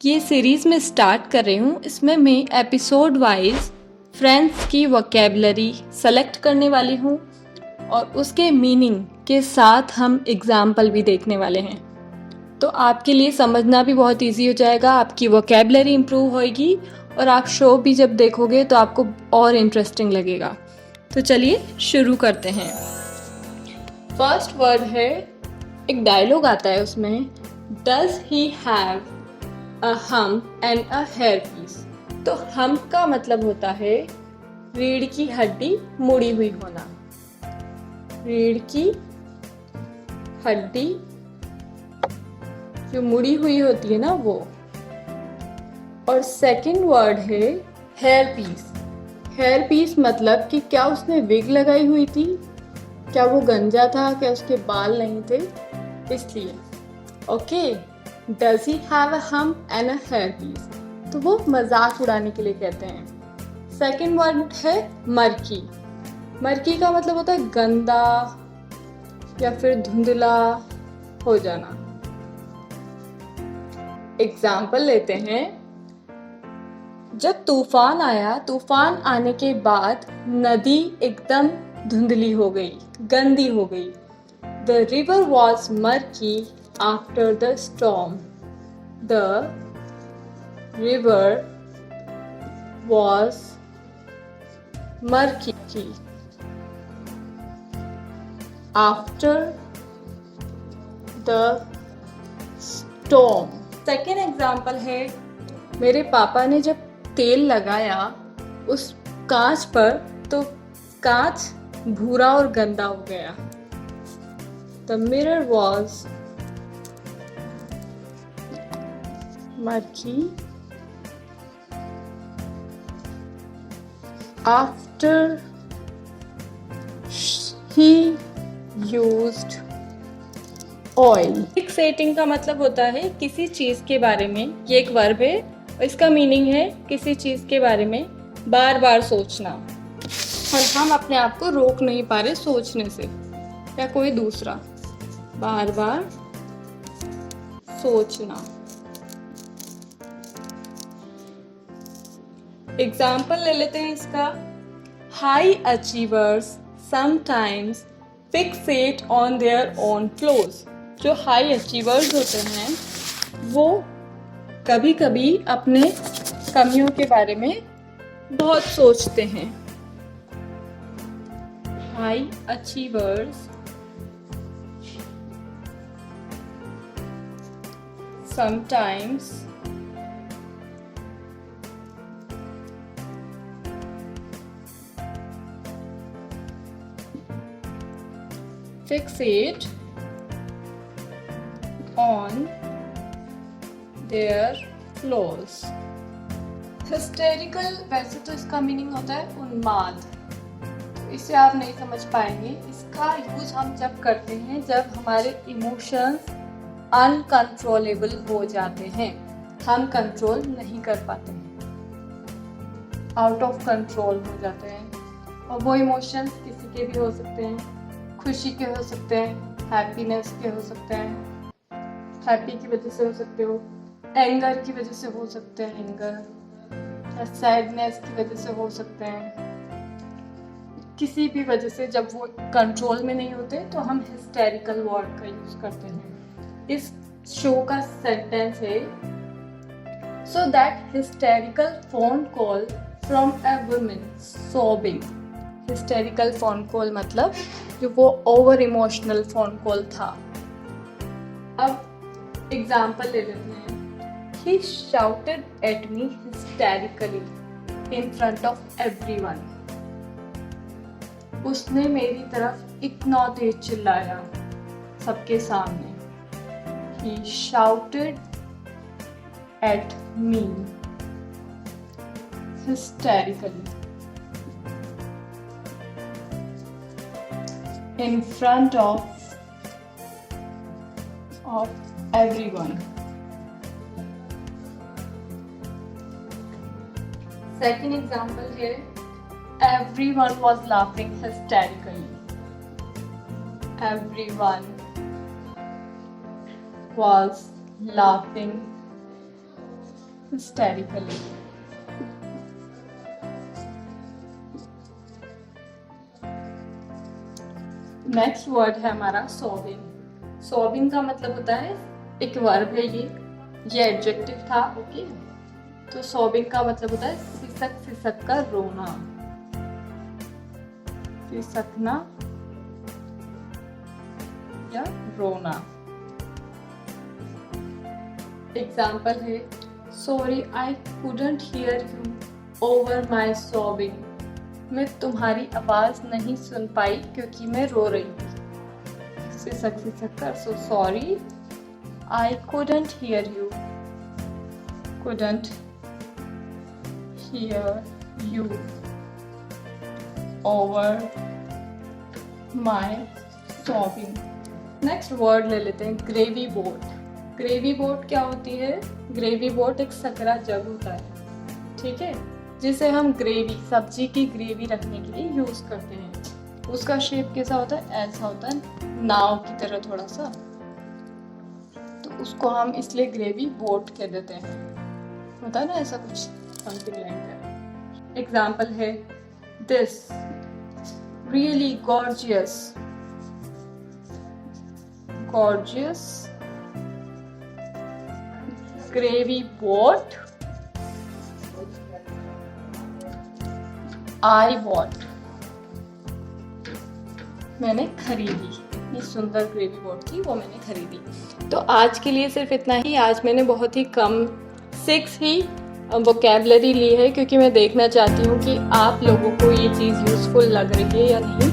ये सीरीज़ मैं स्टार्ट कर रही हूँ। इसमें मैं एपिसोड वाइज फ्रेंड्स की वोकेबलरी सेलेक्ट करने वाली हूँ और उसके मीनिंग के साथ हम एग्जाम्पल भी देखने वाले हैं। तो आपके लिए समझना भी बहुत इजी हो जाएगा, आपकी वोकेबलरी इम्प्रूव होएगी और आप शो भी जब देखोगे तो आपको और इंटरेस्टिंग लगेगा। तो चलिए शुरू करते हैं। फर्स्ट वर्ड है, एक डायलॉग आता है उसमें, does he have a hump and a hair piece. तो hump का मतलब होता है रीढ़ की हड्डी मुड़ी हुई होना, रीढ़ की हड्डी जो मुड़ी हुई होती है ना वो। और सेकंड वर्ड है हेयर पीस। हेयर पीस मतलब कि क्या उसने विग लगाई हुई थी, क्या वो गंजा था, क्या उसके बाल नहीं थे, इसलिए। Okay, does he have a hump and a hair piece, तो वो मजाक उड़ाने के लिए कहते हैं। सेकंड वर्ड है मर्की। मर्की का मतलब होता है गंदा या फिर धुंधला हो जाना। एग्जाम्पल लेते हैं, जब तूफान आया, तूफान आने के बाद नदी एकदम धुंधली हो गई, गंदी हो गई। The river was murky after the storm. The river was murky after the storm. Second example है, मेरे पापा ने जब तेल लगाया उस कांच पर तो कांच भूरा और गंदा हो गया। The mirror was murky after he used oil. फिक्सेटिंग का मतलब होता है किसी चीज के बारे में, ये एक वर्ब है और इसका मीनिंग है किसी चीज के बारे में बार बार सोचना, और हम अपने आप को रोक नहीं पा रहे सोचने से, या कोई दूसरा बार बार सोचना। एग्जाम्पल ले लेते हैं इसका, high achievers sometimes Fixit on their own flaws. जो हाई अचीवर्स होते हैं वो कभी कभी अपने कमियों के बारे में बहुत सोचते हैं। High achievers sometimes fixate on their flaws. Hysterical वैसे तो इसका मीनिंग होता है उन्माद, तो इसे आप नहीं समझ पाएंगे। इसका यूज हम जब करते हैं जब हमारे इमोशंस अनकंट्रोलेबल हो जाते हैं, हम कंट्रोल नहीं कर पाते हैं, आउट ऑफ कंट्रोल हो जाते हैं। और वो इमोशंस किसी के भी हो सकते हैं, खुशी के हो सकते हैं, हैप्पीनेस के हो सकते हैं, हैप्पी की वजह से हो सकते हो, एंगर की वजह से हो सकते हैं, एंगर, सैडनेस की वजह से हो सकते हैं, किसी भी वजह से जब वो कंट्रोल में नहीं होते तो हम हिस्टेरिकल वर्ड का यूज करते हैं। इस शो का सेंटेंस है, so that hysterical phone call from a woman सोबिंग। Hysterical phone call मतलब जो वो ओवर इमोशनल फोन कॉल था। अब एग्जाम्पल ले लेते हैं, he shouted at me hysterically in front of everyone. उसने मेरी तरफ इतना तेज चिल्लाया सबके सामने। He shouted at me hysterically in front of everyone. Second example here, everyone was laughing hysterically. Everyone was laughing hysterically. Next word है हमारा सोबिंग। सोबिंग का मतलब होता है, एक वर्ब है ये एडजेक्टिव था, ओके। तो सोबिंग का मतलब होता है सिसक सिसक कर रोना, सिसकना या रोना। एग्जाम्पल है, sorry I couldn't hear you over my सोबिंग। मैं तुम्हारी आवाज नहीं सुन पाई क्योंकि मैं रो रही थी, सिसक सिसक कर। So sorry I couldn't hear you, couldn't hear you over my सोबिंग। Next word ले लेते हैं, ग्रेवी बोट। ग्रेवी बोट क्या होती है? ग्रेवी बोट एक सकरा जग होता है, ठीक है, जिसे हम ग्रेवी, सब्जी की ग्रेवी रखने के लिए यूज करते हैं। उसका शेप कैसा होता है? ऐसा होता है, नाव की तरह थोड़ा सा। तो उसको हम इसलिए ग्रेवी बोट कह देते हैं, होता है ना ऐसा कुछ, समथिंग लाइक दैट। एग्जाम्पल है, this really gorgeous, gorgeous gravy boat I bought. मैंने खरीदी, इतनी सुंदर ग्रेवी बोट थी, वो मैंने खरीदी। तो आज के लिए सिर्फ इतना ही। आज मैंने बहुत ही कम 6 ही वोकैबुलरी ली है, क्योंकि मैं देखना चाहती हूँ कि आप लोगों को ये चीज़ यूज़फुल लग रही है या नहीं।